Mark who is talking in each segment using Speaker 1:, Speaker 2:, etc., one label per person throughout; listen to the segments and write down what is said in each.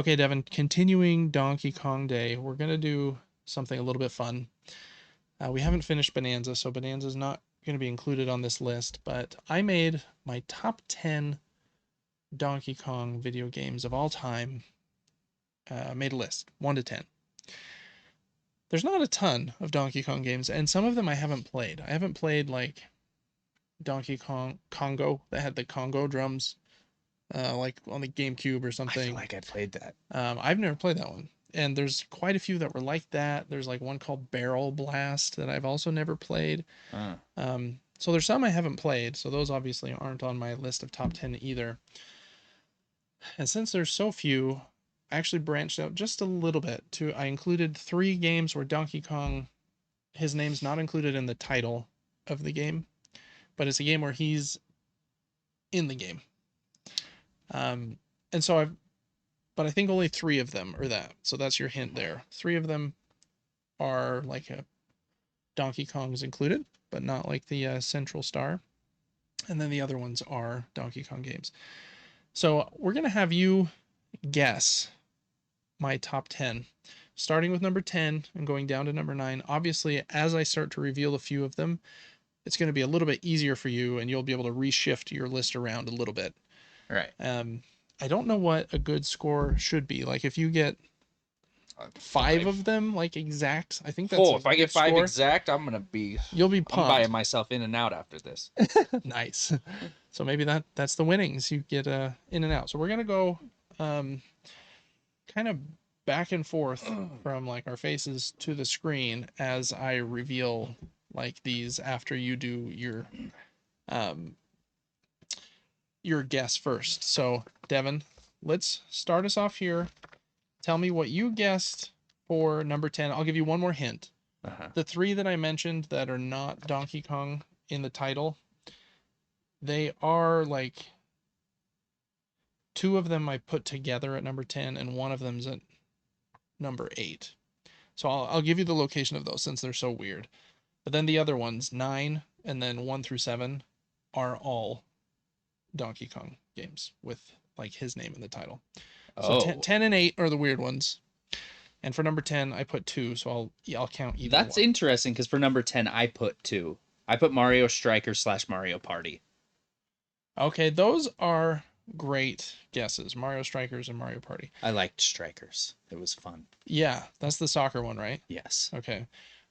Speaker 1: Okay, Devin, continuing Donkey Kong Day, we're going to do something a little bit fun. We haven't finished Bonanza, so Bonanza's not going to be included on this list, but I made my top 10 Donkey Kong video games of all time. Made a list, 1 to 10. There's not a ton of Donkey Kong games, and some of them I haven't played. I haven't played, like, Donkey Kong Congo, that had the Congo drums, like on the GameCube or
Speaker 2: I
Speaker 1: something.
Speaker 2: feel like I played that.
Speaker 1: I've never played that one. And there's quite a few that were like that. There's like one called Barrel Blast that I've also never played. So there's some I haven't played. So those obviously aren't on my list of top 10 either. And since there's so few, I actually branched out just a little bit to, I included 3 games where Donkey Kong, his name's not included in the title of the game, but it's a game where he's in the game. And so but I think only 3 of them are that. So that's your hint there. 3 of them are like a Donkey Kong is included, but not like the central star. And then the other ones are Donkey Kong games. So we're going to have you guess my top 10, starting with number 10 and going down to number 9. Obviously, as I start to reveal a few of them, it's going to be a little bit easier for you and you'll be able to reshift your list around a little bit.
Speaker 2: All right.
Speaker 1: I don't know what a good score should be. Like if you get 5 of them, like exact, I think that's
Speaker 2: if I get 5 exact, I'm gonna be.
Speaker 1: You'll be pumped.
Speaker 2: I'm buying myself in and out after this.
Speaker 1: Nice. So maybe that's the winnings. You get in and out. So we're gonna go kind of back and forth from like our faces to the screen as I reveal like these after you do your guess first. So, Devin, let's start us off here. Tell me what you guessed for number 10. I'll give you one more hint. The 3 that I mentioned that are not Donkey Kong in the title, they are like 2 of them I put together at number 10 and one of them's at number 8. So I'll give you the location of those since they're so weird. But then the other ones, 9 and then 1 through 7, are all Donkey Kong games with like his name in the title. So 10 and 8 are the weird ones. And for number 10, I put 2, so I'll count either
Speaker 2: That's
Speaker 1: one.
Speaker 2: interesting because for number 10, I put 2. I put Mario Strikers / Mario Party.
Speaker 1: Okay, those are great guesses. Mario Strikers and Mario Party.
Speaker 2: I liked Strikers. It was fun.
Speaker 1: Yeah, that's the soccer one, right?
Speaker 2: Yes.
Speaker 1: Okay.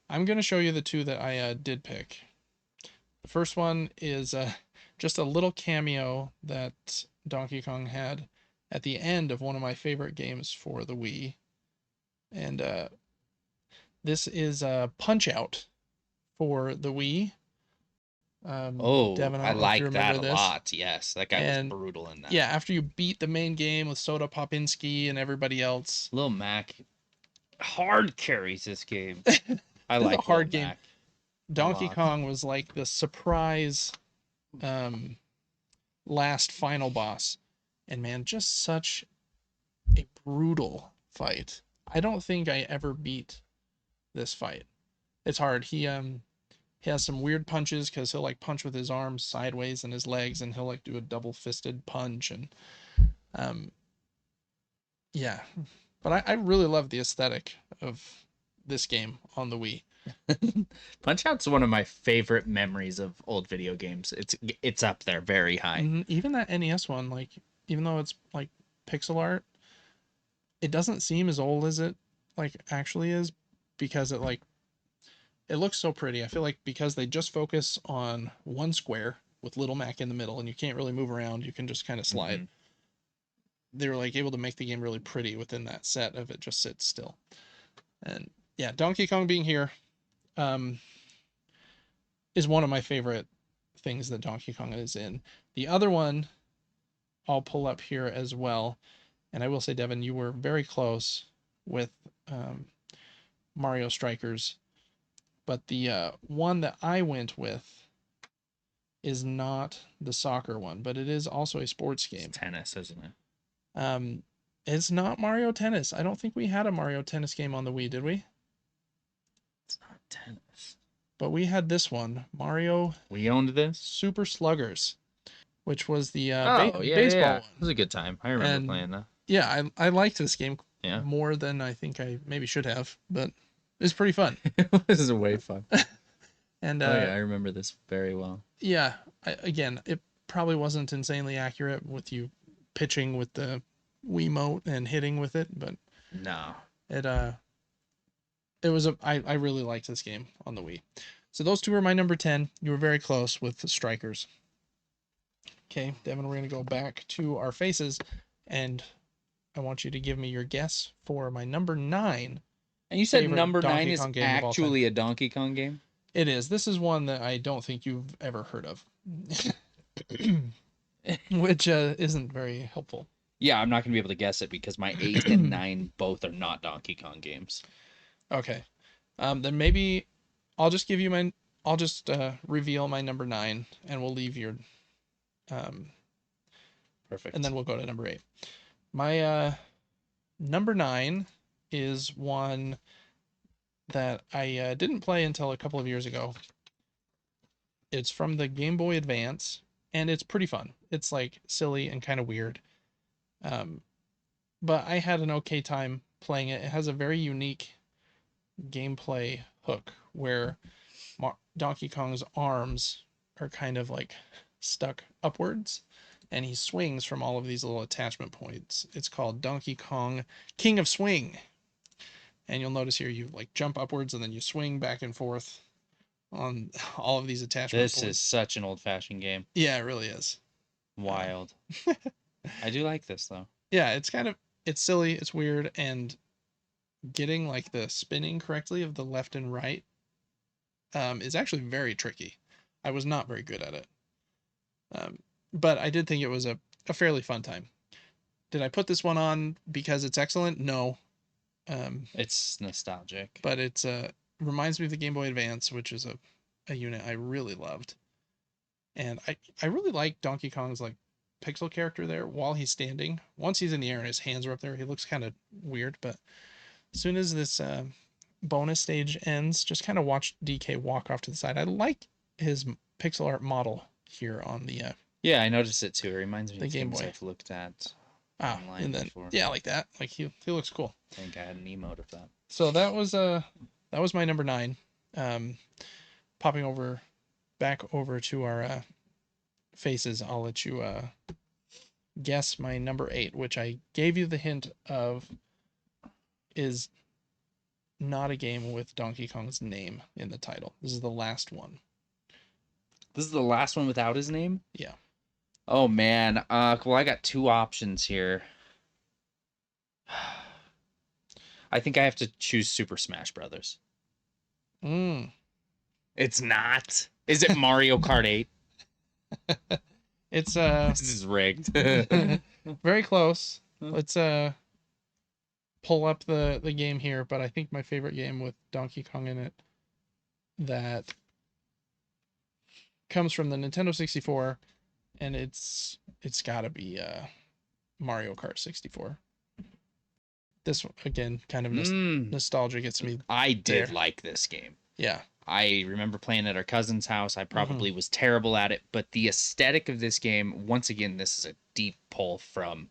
Speaker 1: I'm going to show you the 2 that I did pick. The first one is just a little cameo that Donkey Kong had at the end of one of my favorite games for the Wii. And this is Punch-Out for the Wii.
Speaker 2: Devin, I like that a lot. Yes, that guy was brutal in that.
Speaker 1: Yeah, after you beat the main game with Soda Popinski and everybody else.
Speaker 2: Lil Mac hard carries this game. I like
Speaker 1: a hard game. Donkey Kong was like the surprise last final boss. And man, just such a brutal fight. I don't think I ever beat this fight. It's hard. He has some weird punches because he'll like punch with his arms sideways and his legs, and he'll like do a double fisted punch, and yeah. But I really love the aesthetic of this game on the Wii.
Speaker 2: Punch-Out's one of my favorite memories of old video games. It's up there very high.
Speaker 1: Even that NES one, like even though it's like pixel art, it doesn't seem as old as it like actually is because it looks so pretty. I feel like because they just focus on one square with Little Mac in the middle and you can't really move around, you can just kind of slide. They were like able to make the game really pretty within that set of it just sits still. And yeah, Donkey Kong being here is one of my favorite things that Donkey Kong is in. The other one I'll pull up here as well. And I will say, Devin, you were very close with Mario Strikers. But the one that I went with is not the soccer one, but it is also a sports game.
Speaker 2: It's tennis, isn't it?
Speaker 1: It's not Mario Tennis. I don't think we had a Mario Tennis game on the Wii, did we?
Speaker 2: It's not tennis.
Speaker 1: But we had this one, Mario.
Speaker 2: We owned this?
Speaker 1: Super Sluggers, which was the baseball one.
Speaker 2: It was a good time. I remember playing that.
Speaker 1: Yeah, I liked this game
Speaker 2: Yeah.
Speaker 1: more than I think I maybe should have, but it's pretty fun.
Speaker 2: This is way fun.
Speaker 1: And
Speaker 2: Oh yeah, I remember this very well.
Speaker 1: yeah, again, it probably wasn't insanely accurate with you pitching with the Wiimote and hitting with it, but
Speaker 2: No.
Speaker 1: it it was I really liked this game on the Wii. So those two are my number 10. You were very close with the Strikers. Okay, Devin, we're gonna go back to our faces, and I want you to give me your guess for my number 9
Speaker 2: And you said
Speaker 1: favorite
Speaker 2: number 9
Speaker 1: Donkey
Speaker 2: is
Speaker 1: Kong game of all time.
Speaker 2: actually a Donkey Kong game?
Speaker 1: It is. This is one that I don't think you've ever heard of, which isn't very helpful.
Speaker 2: Yeah, I'm not going to be able to guess it because my 8 and 9 both are not Donkey Kong games.
Speaker 1: Okay. Then maybe I'll just give you my. I'll just reveal my number 9, and we'll leave your.
Speaker 2: Perfect.
Speaker 1: And then we'll go to number 8. My number 9 is one that I didn't play until a couple of years ago. It's from the Game Boy Advance, and it's pretty fun. It's like silly and kind of weird. Um, but I had an okay time playing it. It has a very unique gameplay hook where Donkey Kong's arms are kind of like stuck upwards, and he swings from all of these little attachment points. It's called Donkey Kong King of Swing. And you'll notice here you like jump upwards and then you swing back and forth on all of these attachment
Speaker 2: This
Speaker 1: points.
Speaker 2: is such an old-fashioned game.
Speaker 1: Yeah, it really is.
Speaker 2: Wild. I do like this though.
Speaker 1: Yeah, it's silly, it's weird, and getting like the spinning correctly of the left and right is actually very tricky. I was not very good at it. But I did think it was a fairly fun time. Did I put this one on because it's excellent? No.
Speaker 2: It's nostalgic.
Speaker 1: But it's reminds me of the Game Boy Advance, which is a unit I really loved. And I really like Donkey Kong's like pixel character there while he's standing. Once he's in the air and his hands are up there, he looks kind of weird. But as soon as this bonus stage ends, just kind of watch DK walk off to the side. I like his pixel art model here on the
Speaker 2: Yeah, I noticed it too. It reminds me
Speaker 1: the
Speaker 2: of
Speaker 1: Game
Speaker 2: things
Speaker 1: Boy.
Speaker 2: I've looked at
Speaker 1: Ah,
Speaker 2: online
Speaker 1: and then
Speaker 2: before.
Speaker 1: yeah, like that. Like he looks cool.
Speaker 2: I think I had an emote of that.
Speaker 1: So that was my number 9. Popping over back over to our faces, I'll let you guess my number 8, which I gave you the hint of is not a game with Donkey Kong's name in the title. This is the last one.
Speaker 2: This is the last one without his name?
Speaker 1: Yeah.
Speaker 2: Oh man. Well, I got two options here. I think I have to choose Super Smash Brothers.
Speaker 1: Mm.
Speaker 2: It's not. Is it Mario Kart 8?
Speaker 1: It's
Speaker 2: This is rigged.
Speaker 1: very close. Let's pull up the game here, but I think my favorite game with Donkey Kong in it that comes from the Nintendo 64, and it's got to be Mario Kart 64. This again, kind of nostalgia gets me.
Speaker 2: I did
Speaker 1: there.
Speaker 2: like this game.
Speaker 1: Yeah.
Speaker 2: I remember playing at our cousin's house. I probably was terrible at it, but the aesthetic of this game, once again, this is a deep pull from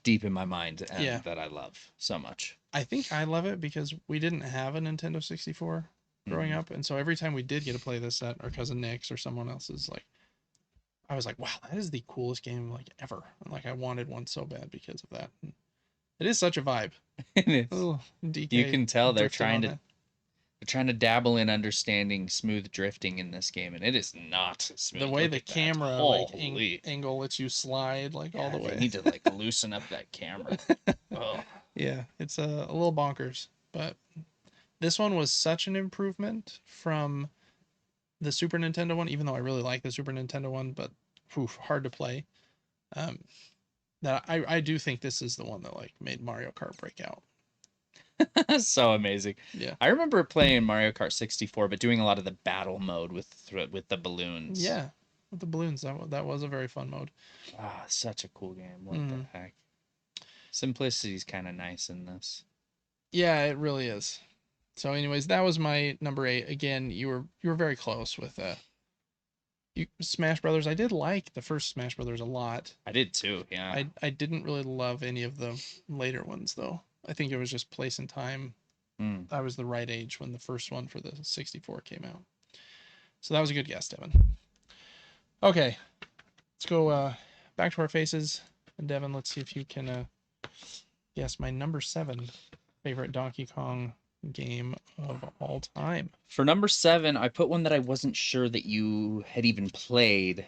Speaker 2: deep in my mind and that I love so much.
Speaker 1: I think I love it because we didn't have a Nintendo 64 growing up, and so every time we did get to play this at our cousin Nick's or someone else's, like I was like, wow, that is the coolest game like ever. And, like I wanted one so bad because of that. And it is such a vibe.
Speaker 2: Oh,
Speaker 1: DK
Speaker 2: you can tell they're
Speaker 1: drifting
Speaker 2: trying to dabble in understanding smooth drifting in this game, and it is not smooth.
Speaker 1: The way
Speaker 2: Look
Speaker 1: the
Speaker 2: at that.
Speaker 1: camera like angle lets you slide like all the way.
Speaker 2: They need to like loosen up that camera. Oh.
Speaker 1: Yeah, it's a little bonkers, but this one was such an improvement from the Super Nintendo one, even though I really like the Super Nintendo one, but hard to play. That I do think this is the one that like made Mario Kart break out.
Speaker 2: So amazing.
Speaker 1: Yeah.
Speaker 2: I remember playing Mario Kart 64, but doing a lot of the battle mode with the balloons.
Speaker 1: Yeah, with the balloons. That was a very fun mode.
Speaker 2: Ah, such a cool game. What the heck? Simplicity's kind of nice in this.
Speaker 1: Yeah, it really is. So anyways, that was my number 8. Again, you were very close with Smash Brothers. I did like the first Smash Brothers a lot.
Speaker 2: I did too. Yeah.
Speaker 1: I didn't really love any of the later ones though. I think it was just place and time.
Speaker 2: Mm.
Speaker 1: I was the right age when the first one for the 64 came out. So that was a good guess, Devin. Okay, let's go back to our faces. And Devin, let's see if you can guess my number 7 favorite Donkey Kong game of all time.
Speaker 2: For number 7, I put one that I wasn't sure that you had even played.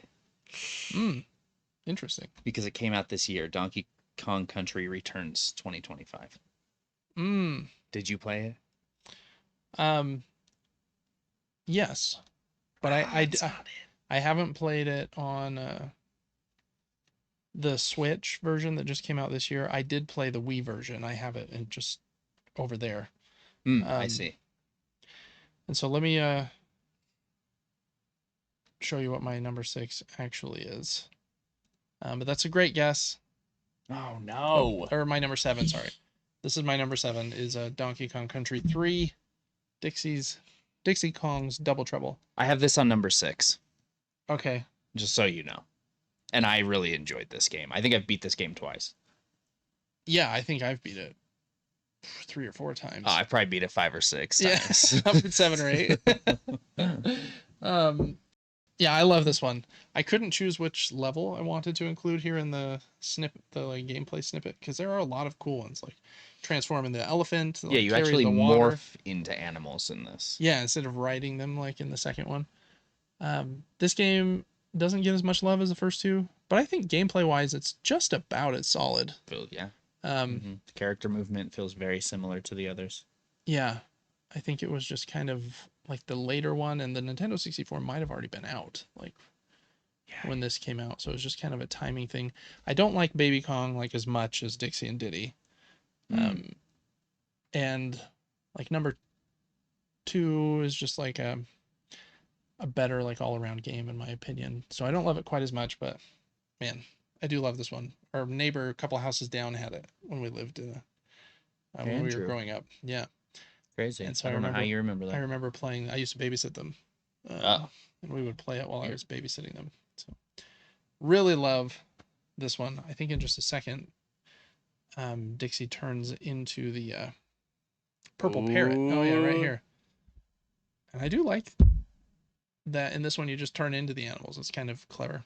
Speaker 1: Interesting.
Speaker 2: Because it came out this year. Donkey Kong Country Returns 2025. Did you play it?
Speaker 1: Yes, but I haven't played it on the Switch version that just came out this year. I did play the Wii version. I have it and just over there.
Speaker 2: I see.
Speaker 1: And so let me show you what my number 6 actually is. But that's a great guess.
Speaker 2: Oh no!
Speaker 1: Or my number 7. Sorry, this is my number 7. Is Donkey Kong Country 3, Dixie Kong's Double Trouble.
Speaker 2: I have this on number 6.
Speaker 1: Okay.
Speaker 2: Just so you know. And I really enjoyed this game. I think I've beat this game twice.
Speaker 1: Yeah, I think I've beat it 3 or 4 times.
Speaker 2: I've probably beat it 5 or 6 times.
Speaker 1: Yeah, up at 7 or 8. Yeah, I love this one. I couldn't choose which level I wanted to include here in the snippet, the like gameplay snippet, because there are a lot of cool ones, like transforming the elephant.
Speaker 2: Yeah, you actually morph into animals in this.
Speaker 1: Yeah, instead of riding them like in the second one. This game doesn't get as much love as the first two, but I think gameplay wise, it's just about as solid.
Speaker 2: Yeah. The character movement feels very similar to the others.
Speaker 1: Yeah, I think it was just kind of like the later one, and the Nintendo 64 might have already been out like when this came out, so it was just kind of a timing thing. I don't like Baby Kong like as much as Dixie and Diddy. And like number 2 is just like a better like all around game in my opinion. So I don't love it quite as much, but man, I do love this one. Our neighbor a couple houses down had it when we lived when we were growing up. Yeah.
Speaker 2: Crazy.
Speaker 1: And so
Speaker 2: I don't know how you remember that.
Speaker 1: I remember playing. I used to babysit them. And we would play it while I was babysitting them. So really love this one. I think in just a second, Dixie turns into the purple parrot. Oh yeah, right here. And I do like that in this one you just turn into the animals. It's kind of clever.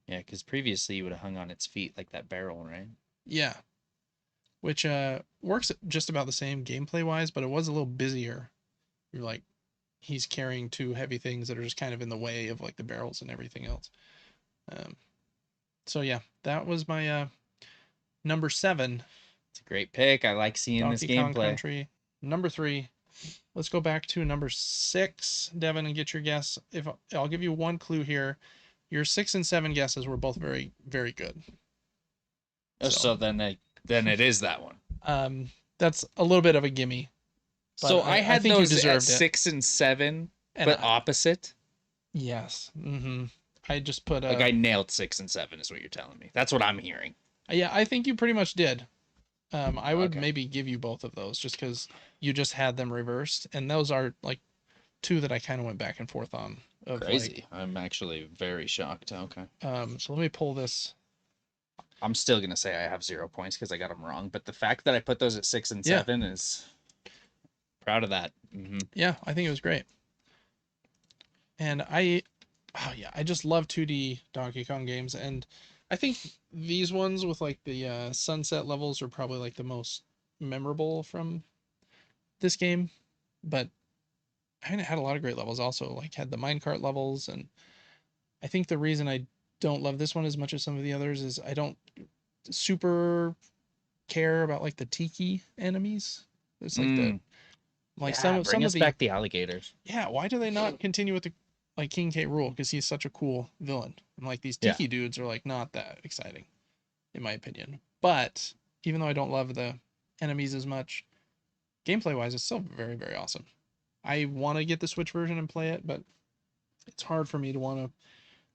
Speaker 2: Yeah, because previously you would have hung on its feet like that barrel, right?
Speaker 1: Yeah. Which works just about the same gameplay wise, but it was a little busier. You're like, he's carrying 2 heavy things that are just kind of in the way of like the barrels and everything else. So yeah, that was my number 7.
Speaker 2: It's a great pick. I like seeing
Speaker 1: Donkey
Speaker 2: this
Speaker 1: Kong
Speaker 2: gameplay.
Speaker 1: Country. Number 3. Let's go back to number 6, Devin, and get your guess. If I'll give you one clue here, your 6 and 7 guesses were both very, very good.
Speaker 2: So then it is that one.
Speaker 1: That's a little bit of a gimme.
Speaker 2: So I had those at 6 and 7, but opposite.
Speaker 1: Yes. I just put
Speaker 2: like I nailed 6 and 7 is what you're telling me. That's what I'm hearing.
Speaker 1: Yeah, I think you pretty much did. I would maybe give you both of those just because you just had them reversed, and those are like 2 that I kind of went back and forth on.
Speaker 2: Crazy. Like, I'm actually very shocked. Okay.
Speaker 1: So let me pull this.
Speaker 2: I'm still gonna say I have 0 points because I got them wrong, but the fact that I put those at 6 and 7 is proud of that.
Speaker 1: Yeah, I think it was great. And I just love 2D Donkey Kong games, and I think these ones with like the sunset levels are probably like the most memorable from this game. But I had a lot of great levels also, like had the minecart levels, and I think the reason I don't love this one as much as some of the others is I don't super care about like the tiki enemies. It's like some of
Speaker 2: the alligators.
Speaker 1: Yeah, why do they not continue with the like King K. Rool? Because he's such a cool villain, and like these tiki dudes are like not that exciting, in my opinion. But even though I don't love the enemies as much, gameplay wise, it's still very, very awesome. I want to get the Switch version and play it, but it's hard for me to want to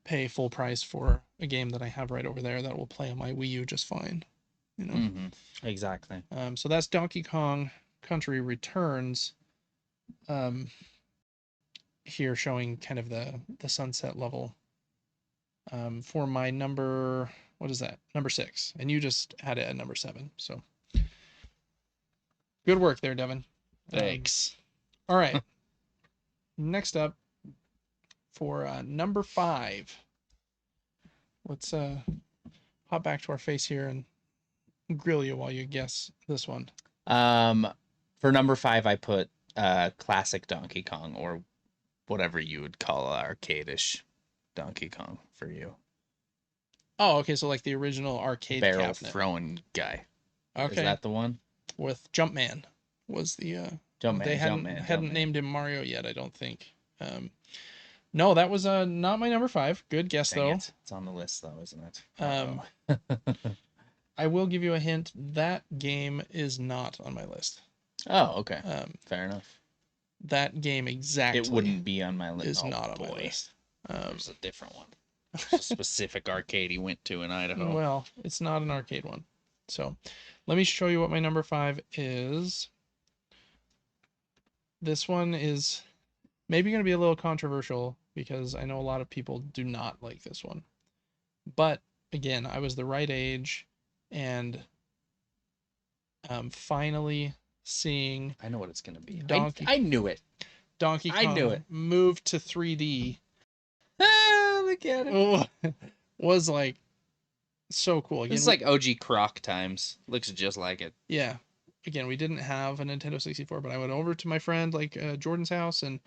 Speaker 1: pay full price for a game that I have right over there that will play on my Wii U just fine. You know.
Speaker 2: Exactly.
Speaker 1: So that's Donkey Kong Country Returns. here showing kind of the sunset level for my number. What is that? Number 6, and you just had it at number 7. So good work there, Devin.
Speaker 2: Thanks.
Speaker 1: All right. Next up for number 5. Let's hop back to our face here and grill you while you guess this one.
Speaker 2: For number 5, I put classic Donkey Kong, or whatever you would call arcade-ish Donkey Kong for you.
Speaker 1: Oh, okay. So like the original arcade
Speaker 2: barrel
Speaker 1: cabinet.
Speaker 2: throwing guy.
Speaker 1: Okay.
Speaker 2: Is that the one?
Speaker 1: With Jumpman was the
Speaker 2: Jumpman.
Speaker 1: They hadn't named him Mario yet, I don't think. No, that was not my number 5. Good guess though.
Speaker 2: It's on the list though, isn't it?
Speaker 1: I will give you a hint. That game is not on my list.
Speaker 2: Oh, okay. Fair enough.
Speaker 1: That game exactly.
Speaker 2: It wouldn't be on my list.
Speaker 1: Is not on my list.
Speaker 2: There's a different one. There's a specific arcade he went to in Idaho.
Speaker 1: Well, it's not an arcade one. So, let me show you what my number 5 is. This one is maybe going to be a little controversial because I know a lot of people do not like this one. But again, I was the right age, and finally seeing.
Speaker 2: I know what it's going to be.
Speaker 1: I
Speaker 2: knew it.
Speaker 1: Donkey Kong
Speaker 2: I knew it.
Speaker 1: Moved to 3D.
Speaker 2: Look at it.
Speaker 1: Was like so cool.
Speaker 2: Again, it's like OG Croc times. Looks just like it.
Speaker 1: Yeah. Again, we didn't have a Nintendo 64, but I went over to my friend Jordan's house, and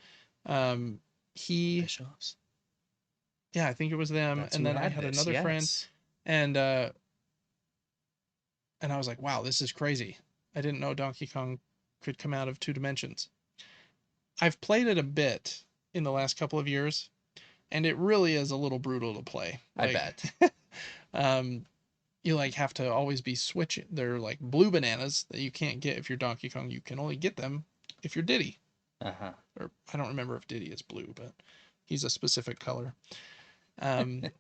Speaker 2: Bischoff's.
Speaker 1: Yeah, I think it was them.
Speaker 2: That's
Speaker 1: and then I had another friend, and I was like, wow, this is crazy. I didn't know Donkey Kong could come out of 2 dimensions. I've played it a bit in the last couple of years, and it really is a little brutal to play.
Speaker 2: I bet.
Speaker 1: You like have to always be switching. They're like blue bananas that you can't get if you're Donkey Kong. You can only get them if you're Diddy.
Speaker 2: Uh-huh.
Speaker 1: Or I don't remember if Diddy is blue, but he's a specific color. But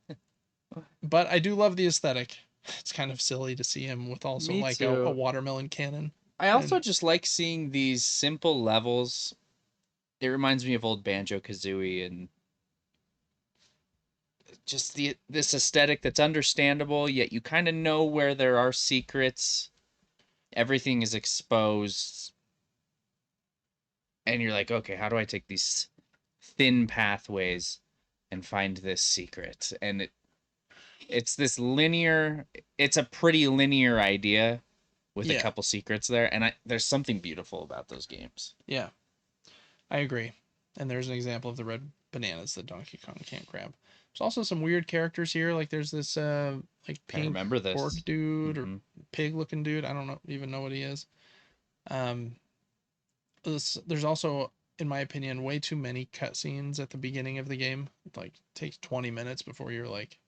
Speaker 1: I do love the aesthetic. It's kind of silly to see him with also like a watermelon cannon.
Speaker 2: I also just like seeing these simple levels. It reminds me of old Banjo-Kazooie and just this aesthetic that's understandable, yet you kind of know where there are secrets. Everything is exposed. And you're like, okay, how do I take these thin pathways and find this secret? And it's this linear, it's a pretty linear idea with a couple secrets there. And there's something beautiful about those games.
Speaker 1: Yeah, I agree. And there's an example of the red bananas that Donkey Kong can't grab. There's also some weird characters here. Like there's this like pink pork dude or pig looking dude. I don't even know what he is. There's also, in my opinion, way too many cutscenes at the beginning of the game. It like takes 20 minutes before you're like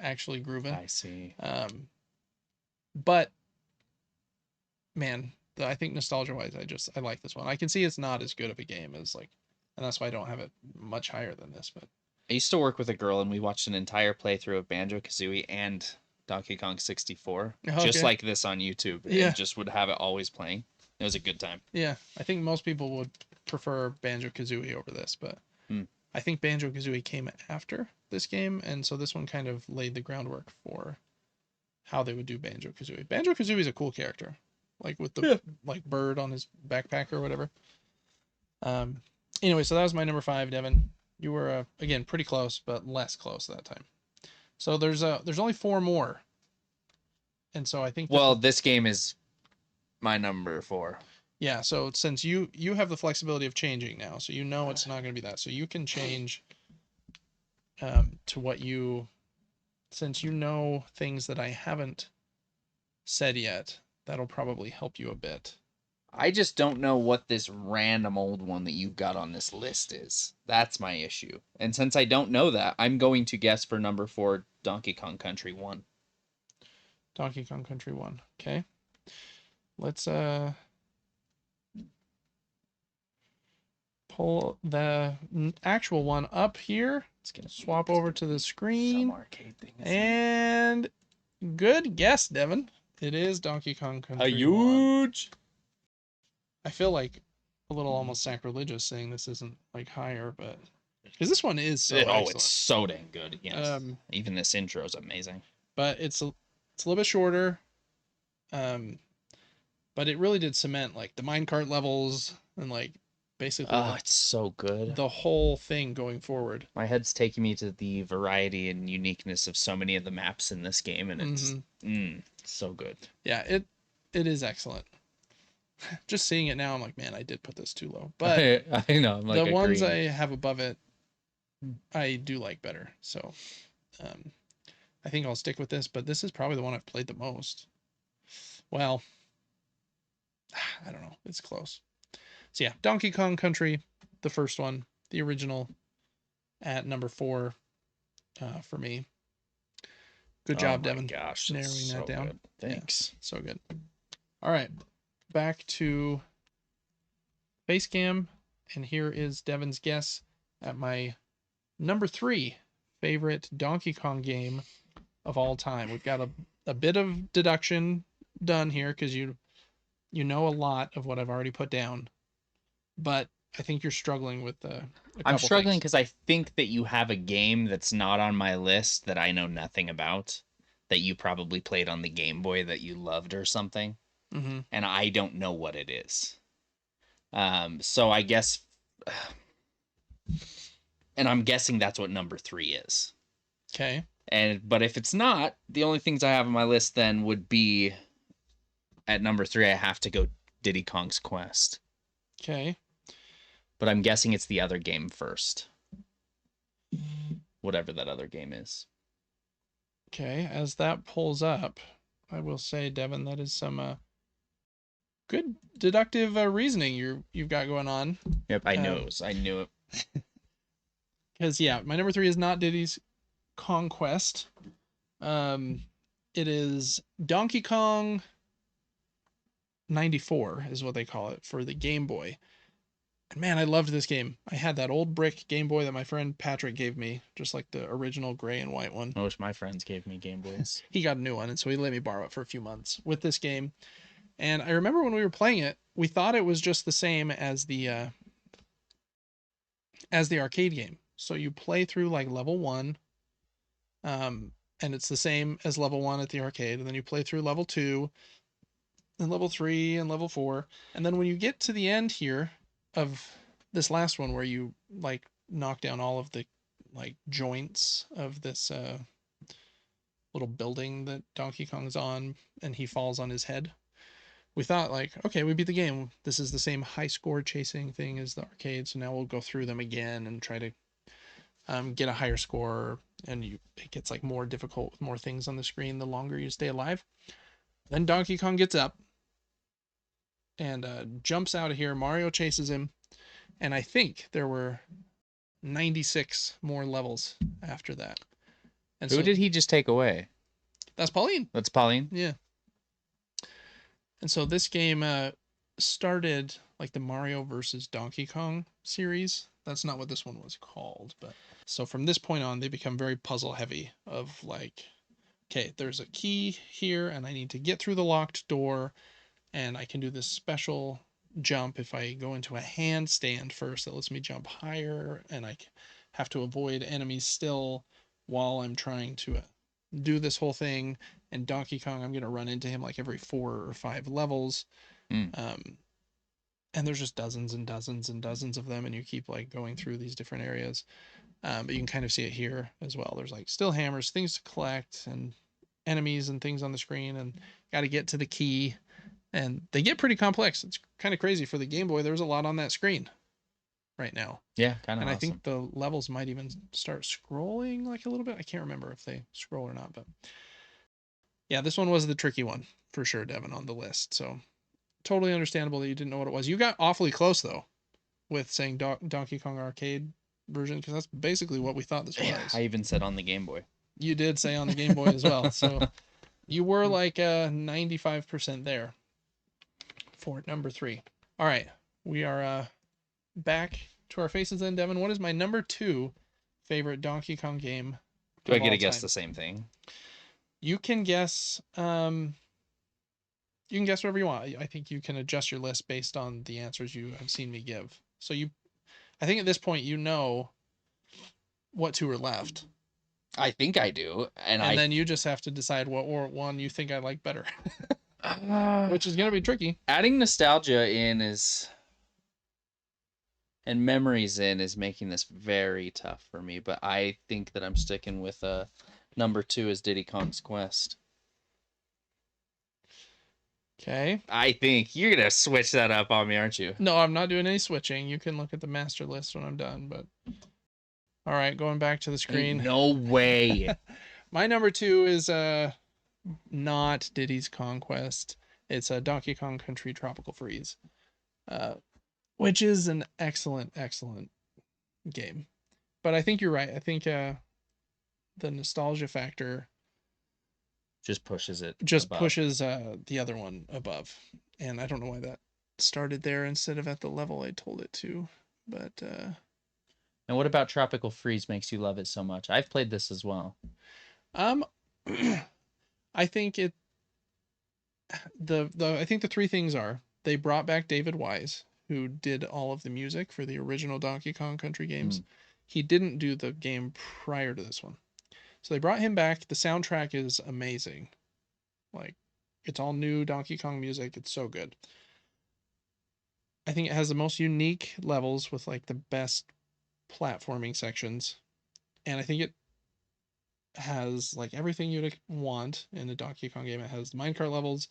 Speaker 1: actually grooving.
Speaker 2: I see.
Speaker 1: But man, I think nostalgia wise, I like this one. I can see it's not as good of a game as like, and that's why I don't have it much higher than this. But
Speaker 2: I used to work with a girl, and we watched an entire playthrough of Banjo-Kazooie and Donkey Kong 64, just like this on YouTube. Yeah, and just would have it always playing. It was a good time.
Speaker 1: Yeah, I think most people would prefer Banjo-Kazooie over this, but I think Banjo-Kazooie came after this game, and so this one kind of laid the groundwork for how they would do Banjo-Kazooie. Banjo-Kazooie is a cool character, like with the like bird on his backpack or whatever. Anyway, so that was my number 5, Devin. You were again pretty close, but less close that time. So there's only 4 more, and so I think.
Speaker 2: Well, this game is my number 4.
Speaker 1: Yeah. So since you have the flexibility of changing now, so you know it's not going to be that, so you can change to what you, since you know things that I haven't said yet, that'll probably help you a bit.
Speaker 2: I just don't know what this random old one that you've got on this list is. That's my issue. And since I don't know that, I'm going to guess for number 4, Donkey Kong Country 1.
Speaker 1: Donkey Kong Country 1. Okay. Let's pull the actual one up here. It's gonna swap over to the screen.
Speaker 2: Some arcade thing.
Speaker 1: And good guess, Devin. It is Donkey Kong Country 1.
Speaker 2: Huge.
Speaker 1: I feel like a little almost sacrilegious saying this isn't like higher, but because this one is so
Speaker 2: It's
Speaker 1: excellent.
Speaker 2: so dang good. Yes.
Speaker 1: Um,
Speaker 2: Even this intro is amazing.
Speaker 1: but it's a little bit shorter. Um, but it really did cement like the minecart levels and like basically
Speaker 2: Oh, it's so good.
Speaker 1: the whole thing going forward.
Speaker 2: My head's taking me to the variety and uniqueness of so many of the maps in this game, and it's so good.
Speaker 1: Yeah, it is excellent. Just seeing it now, I'm like, man, I did put this too low. But
Speaker 2: I know. I'm like
Speaker 1: the ones I
Speaker 2: agreeing.
Speaker 1: have above it, I do like better. So um, I think I'll stick with this. But this is probably the one I've played the most. Well, I don't know. It's close. So yeah, Donkey Kong Country, the first one, the original, at number 4 for me. Good job, Devin.
Speaker 2: Gosh,
Speaker 1: Narrowing
Speaker 2: so
Speaker 1: that down.
Speaker 2: good. Thanks.
Speaker 1: Yeah, so good. All right, back to face cam, and here is Devin's guess at my number 3 favorite Donkey Kong game of all time. We've got a bit of deduction done here because you know a lot of what I've already put down, but I think you're struggling with a
Speaker 2: I'm
Speaker 1: couple
Speaker 2: struggling
Speaker 1: things.
Speaker 2: because I think that you have a game that's not on my list that I know nothing about, that you probably played on the Game Boy that you loved or something,
Speaker 1: Mm-hmm.
Speaker 2: and I don't know what it is. So I guess, and I'm guessing that's what number 3 is.
Speaker 1: Okay.
Speaker 2: But if it's not, the only things I have on my list then would be at number 3. I have to go Diddy Kong's Quest,
Speaker 1: Okay.
Speaker 2: but I'm guessing it's the other game first, whatever that other game is.
Speaker 1: Okay. As that pulls up, I will say, Devin, that is some good deductive reasoning you've got going on.
Speaker 2: Yep, I knew it was. I knew it.
Speaker 1: Because yeah, my number 3 is not Diddy's Conquest. It is Donkey Kong 94 is what they call it for the Game Boy. And man, I loved this game. I had that old brick Game Boy that my friend Patrick gave me, just like the original gray and white one.
Speaker 2: I wish my friends gave me Game Boys.
Speaker 1: He got a new one, and so he let me borrow it for a few months with this game. And I remember when we were playing it, we thought it was just the same as the arcade game. So you play through like level 1, and it's the same as level 1 at the arcade, and then you play through level 2 and level 3 and level 4, and then when you get to the end here of this last one where you like knock down all of the like joints of this little building that Donkey Kong's on, and he falls on his head, we thought like, okay, we beat the game. This is the same high score chasing thing as the arcade, so now we'll go through them again and try to get a higher score, and it gets like more difficult with more things on the screen the longer you stay alive. Then Donkey Kong gets up and jumps out of here. Mario chases him, and I think there were 96 more levels after that. And
Speaker 2: Who
Speaker 1: so
Speaker 2: did he just take away?
Speaker 1: that's Pauline.
Speaker 2: That's Pauline?
Speaker 1: Yeah. And so this game started like the Mario versus Donkey Kong series. That's not what this one was called, but so from this point on, they become very puzzle heavy of like, okay, there's a key here and I need to get through the locked door, and I can do this special jump if I go into a handstand first that lets me jump higher, and I have to avoid enemies still while I'm trying to do this whole thing. And Donkey Kong, I'm going to run into him like every 4 or 5 levels. Um, and there's just dozens and dozens and dozens of them, and you keep like going through these different areas. But you can kind of see it here as well. There's like still hammers, things to collect, and enemies and things on the screen, and got to get to the key. And they get pretty complex. It's kind of crazy for the Game Boy. There's a lot on that screen right now.
Speaker 2: Yeah, kind of
Speaker 1: And
Speaker 2: awesome.
Speaker 1: I think the levels might even start scrolling like a little bit. I can't remember if they scroll or not, but yeah, this one was the tricky one for sure, Devin, on the list. So totally understandable that you didn't know what it was. You got awfully close though with saying Donkey Kong arcade version, because that's basically what we thought this was.
Speaker 2: Yeah, I even said on the Game Boy.
Speaker 1: You did say on the Game Boy as well. So you were like 95% there for number 3. All right, we are back to our faces then, Devin. What is my number 2 favorite Donkey Kong game?
Speaker 2: Do I get to guess the same thing?
Speaker 1: You can guess. you can guess whatever you want. I think you can adjust your list based on the answers you have seen me give. So I think at this point you know what two are left,
Speaker 2: I think I do, and
Speaker 1: and then you just have to decide what or one you think I like better,
Speaker 2: uh,
Speaker 1: which is gonna be tricky.
Speaker 2: adding nostalgia in is and memories in is making this very tough for me. But I think that I'm sticking with number 2 is Diddy Kong's Quest.
Speaker 1: Okay.
Speaker 2: I think you're gonna switch that up on me, aren't you?
Speaker 1: No, I'm not doing any switching. You can look at the master list when I'm done. But all right, going back to the
Speaker 2: Ain't
Speaker 1: screen.
Speaker 2: no way.
Speaker 1: My number two is not Diddy's Conquest. It's a Donkey Kong Country Tropical Freeze, uh, which is an excellent, excellent game. But I think you're right. I think the nostalgia factor
Speaker 2: Just pushes it.
Speaker 1: just
Speaker 2: above.
Speaker 1: pushes the other one above, and I don't know why that started there instead of at the level I told it to. But
Speaker 2: And what about Tropical Freeze makes you love it so much? I've played this as well.
Speaker 1: um, I think it the I think the three things are they brought back David Wise, who did all of the music for the original Donkey Kong Country games.
Speaker 2: Mm.
Speaker 1: He didn't do the game prior to this one. So they brought him back. The soundtrack is amazing. Like it's all new Donkey Kong music. It's so good. I think it has the most unique levels with like the best platforming sections. And I think it has like everything you'd want in a Donkey Kong game. It has the minecart levels.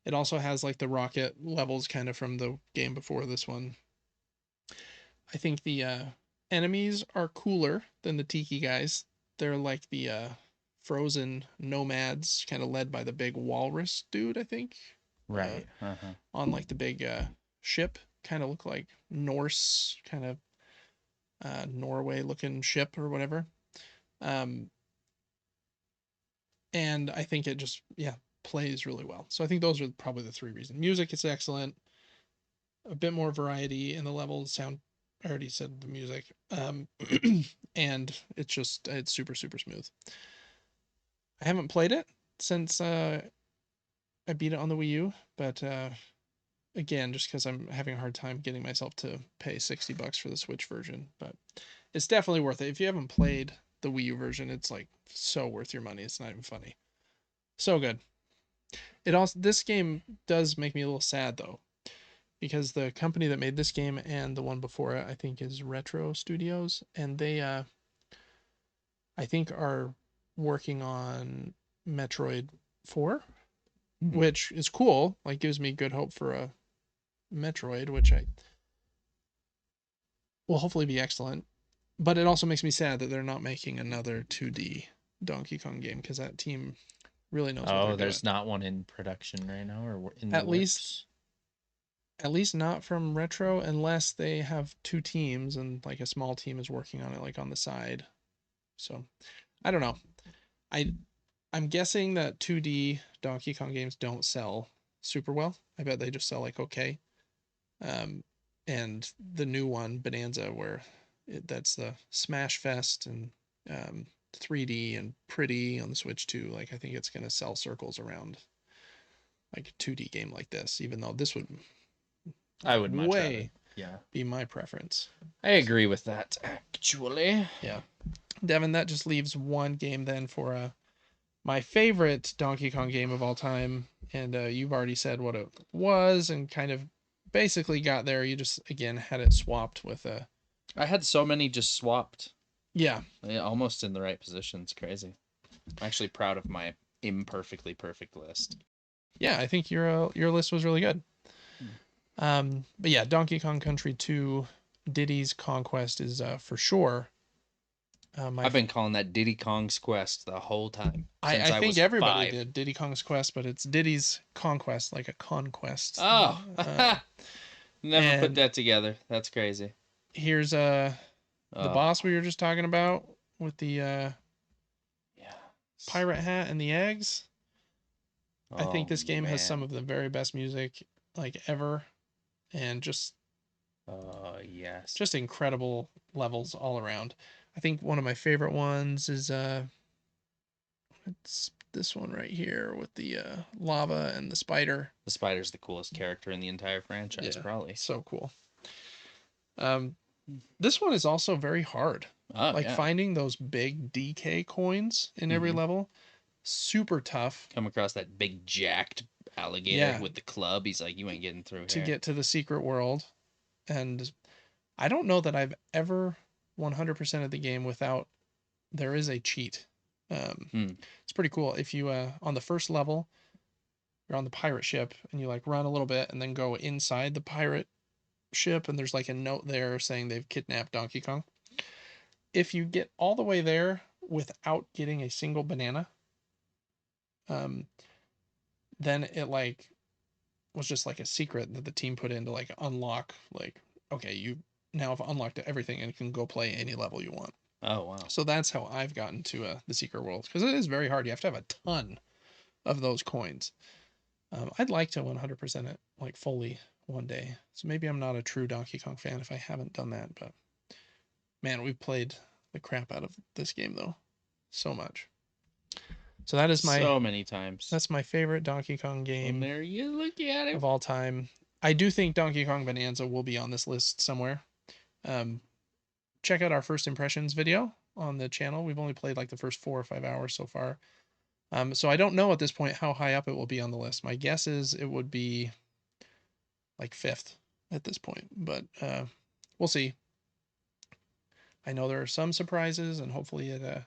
Speaker 1: It also has like the rocket levels kind of from the game before this one. I think the enemies are cooler than the Tiki guys. They're like the frozen nomads, kind of led by the big walrus dude, I think. Uh,
Speaker 2: Right. Uh-huh.
Speaker 1: on like the big ship, kind of look like Norse, kind of Norway looking ship or whatever. Um, and I think it just plays really well. So I think those are probably the three reasons. Music is excellent, a bit more variety in the levels. Sound, I already said the music, and it's super super smooth. I haven't played it since I beat it on the Wii U, but again, just because I'm having a hard time getting myself to pay $60 for the Switch version, but it's definitely worth it. If you haven't played the Wii U version, it's like so worth your money. It's not even funny. So good. This game does make me a little sad though, because the company that made this game and the one before it, I think, is Retro Studios, and they I think are working on Metroid 4,
Speaker 2: Mm.
Speaker 1: which is cool. Like gives me good hope for a Metroid, which I will hopefully be excellent. But it also makes me sad that they're not making another 2D Donkey Kong game because that team really knows what they're
Speaker 2: Oh,
Speaker 1: doing.
Speaker 2: there's not one in production right now or in the
Speaker 1: At least
Speaker 2: works.
Speaker 1: at least not from Retro unless they have two teams and like a small team is working on it like on the side. So, I don't know. I I'm guessing that 2D Donkey Kong games don't sell super well. I bet they just sell like okay. Um, and the new one, Bonanza, where that's the Smash Fest and 3D and pretty on the Switch too. Like I think it's gonna sell circles around like a 2D game like this, even though this would
Speaker 2: I
Speaker 1: like
Speaker 2: would much rather.
Speaker 1: way
Speaker 2: Yeah.
Speaker 1: be my preference.
Speaker 2: I agree with that, actually.
Speaker 1: Yeah, Devin, that just leaves one game then for my favorite Donkey Kong game of all time, and you've already said what it was and kind of basically got there. You just again had it swapped with a
Speaker 2: I had so many just swapped.
Speaker 1: yeah.
Speaker 2: Yeah, almost in the right position. It's crazy. I'm actually proud of my imperfectly perfect list.
Speaker 1: Yeah, I think your list was really good. But yeah, Donkey Kong Country 2 Diddy's Conquest is for sure my
Speaker 2: I've been calling that Diddy Kong's Quest the whole time since
Speaker 1: I
Speaker 2: I
Speaker 1: think
Speaker 2: was
Speaker 1: everybody
Speaker 2: 5.
Speaker 1: did Diddy Kong's Quest, but it's Diddy's Conquest, like a conquest.
Speaker 2: Oh,
Speaker 1: Uh,
Speaker 2: never put
Speaker 1: and
Speaker 2: that together. That's crazy.
Speaker 1: here's the
Speaker 2: Oh,
Speaker 1: boss we were just talking about with the
Speaker 2: yeah.
Speaker 1: pirate hat and the eggs. I think
Speaker 2: Oh
Speaker 1: this game has some
Speaker 2: man.
Speaker 1: of the very best music like ever, and
Speaker 2: Oh yes.
Speaker 1: just incredible levels all around. I think one of my favorite ones is it's this one right here with the lava and the spider.
Speaker 2: The spider's the coolest character in the entire franchise, probably.
Speaker 1: So cool. This one is also very hard.
Speaker 2: Oh, yeah.
Speaker 1: Finding those big DK coins in every level, super tough.
Speaker 2: Come across that big jacked alligator with the club. He's like, you ain't getting through
Speaker 1: to
Speaker 2: here.
Speaker 1: Get to the secret world. And I don't know that I've ever 100% of the game without, there is a cheat. It's pretty cool. If you, on the first level, you're on the pirate ship and you like run a little bit and then go inside the pirate ship and there's like a note there saying they've kidnapped Donkey Kong. If you get all the way there without getting a single banana, then it like was just like a secret that the team put in to like unlock, like, okay, you now have unlocked everything and can go play any level you want.
Speaker 2: Oh, wow.
Speaker 1: So that's how I've gotten to the secret world, because it is very hard. You have to have a ton of those coins. I'd like to 100% it like fully one day. So maybe I'm not a true Donkey Kong fan if I haven't done that, but man, we've played the crap out of this game though. So much. So that is
Speaker 2: so many times.
Speaker 1: That's my favorite Donkey Kong game.
Speaker 2: Well, there you look at it.
Speaker 1: Of all time. I do think Donkey Kong Bonanza will be on this list somewhere. Check out our first impressions video on the channel. We've only played like the first 4 or 5 hours so far. So I don't know at this point how high up it will be on the list. My guess is it would be like 5th at this point, but we'll see. I know there are some surprises, and hopefully it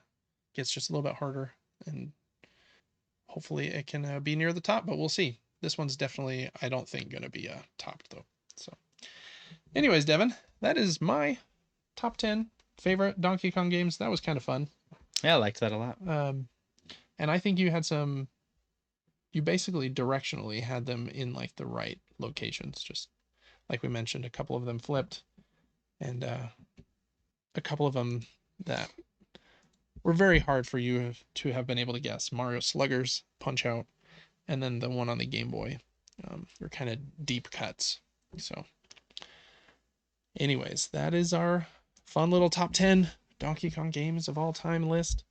Speaker 1: gets just a little bit harder, and hopefully it can be near the top, but we'll see. This one's definitely, I don't think, going to be topped though. So anyways, Devin, that is my top 10 favorite Donkey Kong games. That was kind of fun.
Speaker 2: Yeah, I liked that a lot.
Speaker 1: And I think you had you basically directionally had them in like the right locations. Just like we mentioned, a couple of them flipped, and a couple of them that were very hard for you to have been able to guess. Mario Sluggers, Punch Out, and then the one on the Game Boy. They're kind of deep cuts. So anyways, that is our fun little top 10 Donkey Kong games of all time list.